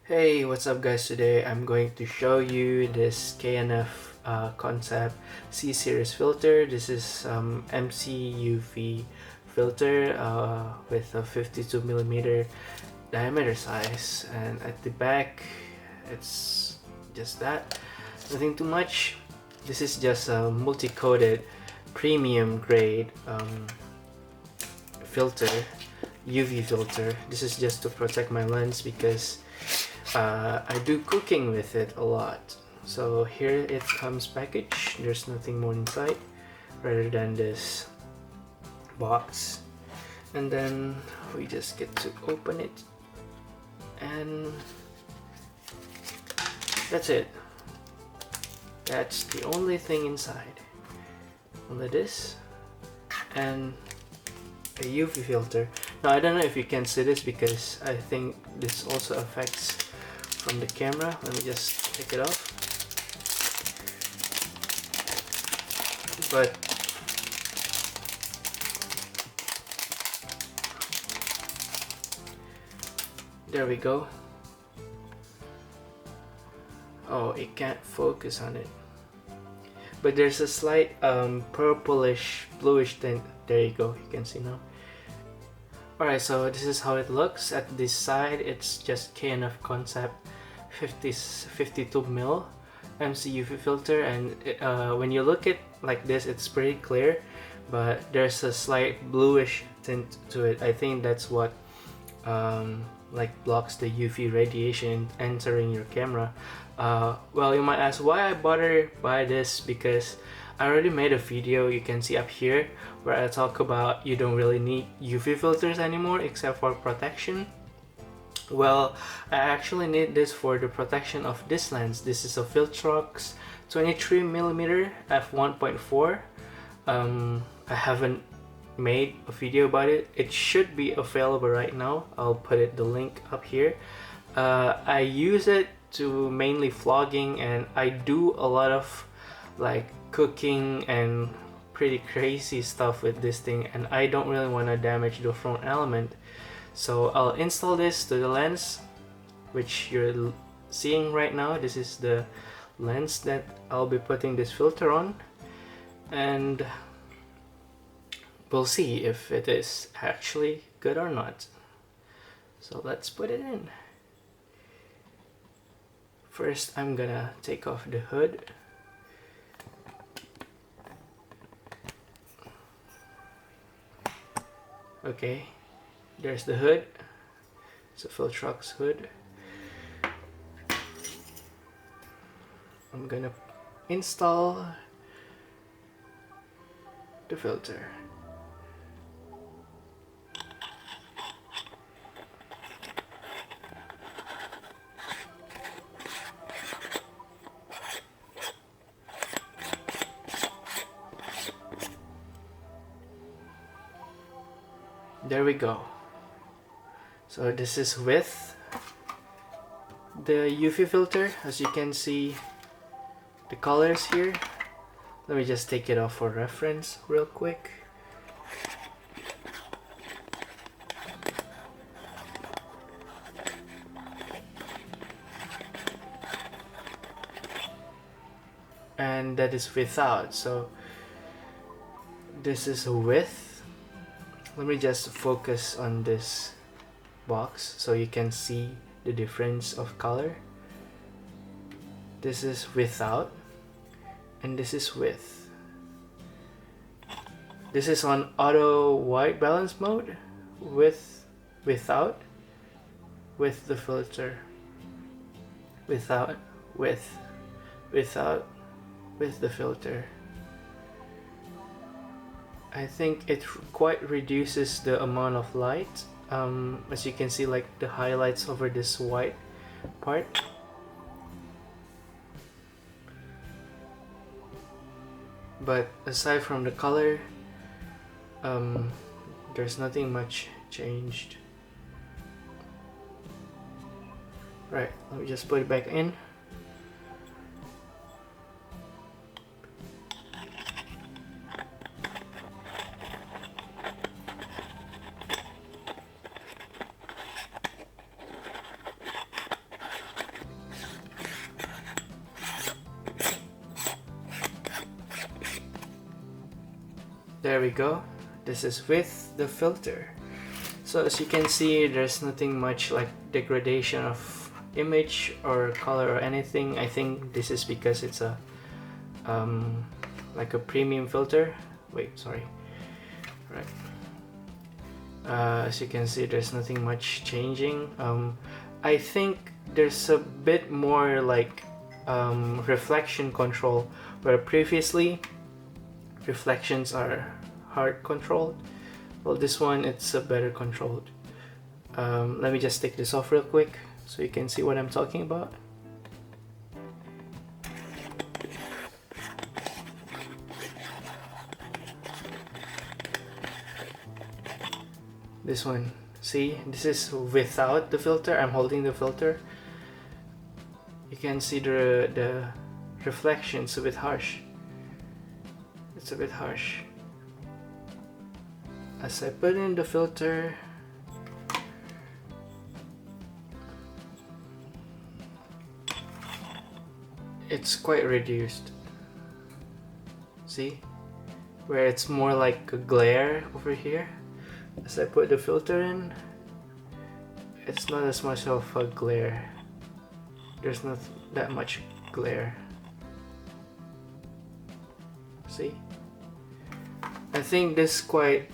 Hey, what's up guys? Today I'm going to show you this KNF concept C-series filter. This is MCUV filter with a 52mm diameter size, and at the back it's just that, nothing too much. This is just a multi-coated premium grade filter, UV filter. This is just to protect my lens because I do cooking with it a lot. So here it comes packaged. There's nothing more inside rather than this box, and then we just get to open it, and that's it. That's the only thing inside. Only this and a UV filter. Now I don't know if you can see this because I think this also affects from the camera. Let me just take it off. But there we go. Oh, it can't focus on it. But there's a slight purplish bluish tint. There you go, you can see now. Alright, so this is how it looks. At this side it's just KNF concept 52mm MCUV filter, and when you look at like this it's pretty clear, but there's a slight bluish tint to it. I think that's what like blocks the UV radiation entering your camera. Well, you might ask why I bother buy this, because I already made a video, you can see up here, where I talk about you don't really need UV filters anymore except for protection. Well, I actually need this for the protection of this lens. This is a Filtrox 23mm f1.4. I haven't made a video about it. It should be available right now. I'll put the link up here. I use it to mainly vlogging, and I do a lot of like cooking and pretty crazy stuff with this thing, and I don't really want to damage the front element. So I'll install this to the lens, which you're seeing right now. This is the lens that I'll be putting this filter on, and we'll see if it is actually good or not. So let's put it in. First, I'm gonna take off the hood. Okay, there's the hood. It's a Filtrox hood. I'm gonna install the filter. There we go. So this is with the UV filter. As you can see, the colors here. Let me just take it off for reference real quick. And that is without. So this is with. Let me just focus on this box so you can see the difference of color. This is without, and this is with. This is on auto white balance mode, without, with the filter, without, without, with the filter. I think it quite reduces the amount of light. As you can see, like the highlights over this white part. But aside from the color, there's nothing much changed. Right, let me just put it back in. There we go. This is with the filter. So as you can see, there's nothing much like degradation of image or color or anything. I think this is because it's a like a premium filter. Wait, sorry. Right. As you can see, there's nothing much changing. I think there's a bit more like reflection control, where previously reflections are hard controlled. Well, this one, it's a better controlled. Let me just take this off real quick so you can see what I'm talking about. This one, see, this is without the filter. I'm holding the filter. You can see the reflection's a bit harsh. It's a bit harsh. As I put in the filter, it's quite reduced. See? Where it's more like a glare over here. As I put the filter in, it's not as much of a glare. There's not that much glare. See? I think this quite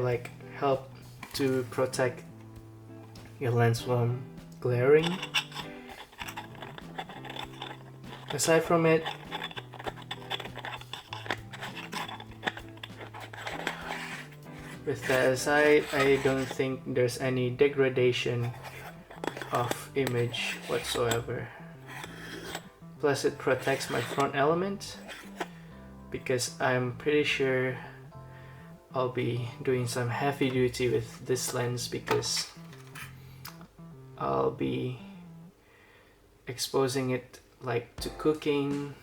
like help to protect your lens from glaring. Aside from it, with that aside, I don't think there's any degradation of image whatsoever. Plus it protects my front element, because I'm pretty sure I'll be doing some heavy duty with this lens, because I'll be exposing it like to cooking,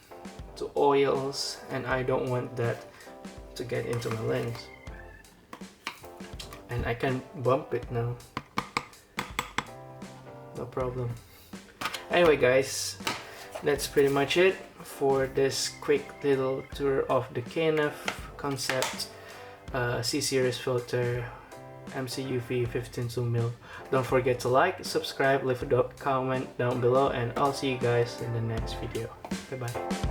to oils, and I don't want that to get into my lens. And I can bump it now, no problem. Anyway guys, that's pretty much it for this quick little tour of the KNF Concept C-Series filter MCUV 15-2mm. Don't forget to like, subscribe, leave a comment down below, and I'll see you guys in the next video. Bye bye.